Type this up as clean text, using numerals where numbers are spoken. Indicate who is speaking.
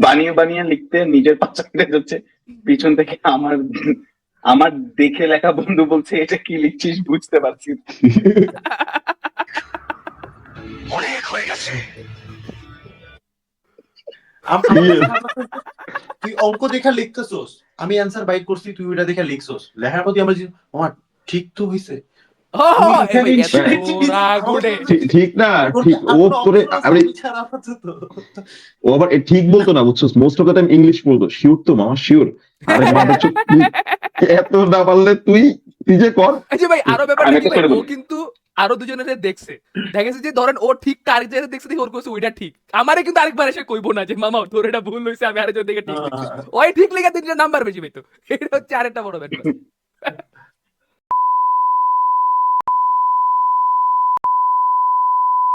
Speaker 1: বানিয়ে বানিয়ে লিখতে নিজের পাশা কেটে যাচ্ছে, পিছন থেকে আমার আমার দেখে লেখা বন্ধু বলছে এটা কি লিখছিস বুঝতে পারছি না।
Speaker 2: অনেক হয়ে গেছে। তুই অঙ্ক দেখা লিখতেছোস, আমি অ্যান্সার বাইট করছি, তুই ওইটা দেখে লিখছোস, লেখার প্রতি আমরা আমার ঠিক তো হইছে।
Speaker 3: ঠিক না, ঠিক ও তোরে ও আবার ঠিক বলতো না, বুঝছো, most of the time English বলতো। শিওর তো মামা, শিওর। আরে মাদার চোদ, তুই এত না পারলে তুই নিজে কর।
Speaker 4: আচ্ছা ভাই আরো ব্যাপার
Speaker 1: আমি
Speaker 4: কি
Speaker 1: একটা
Speaker 4: ভাই,
Speaker 1: করে
Speaker 4: ও
Speaker 1: বলি।
Speaker 4: কিন্তু আরো দুজনের দেখছে, দেখেছে যে ধরেন ও ঠিক তার জায়গায় দেখছে দেখে ওর কাছে ওইটা ঠিক, আমারে কিন্তু আরেকবার এসে কইবো না যে মামা তোর এটা ভুল হইছে, আমি আরেকজন দেখে ঠিক লিখছি। ওই ঠিক লিখে 3টা নাম্বার বেশি পেতো, এটা হচ্ছে আরেকটা বড় ব্যাপার।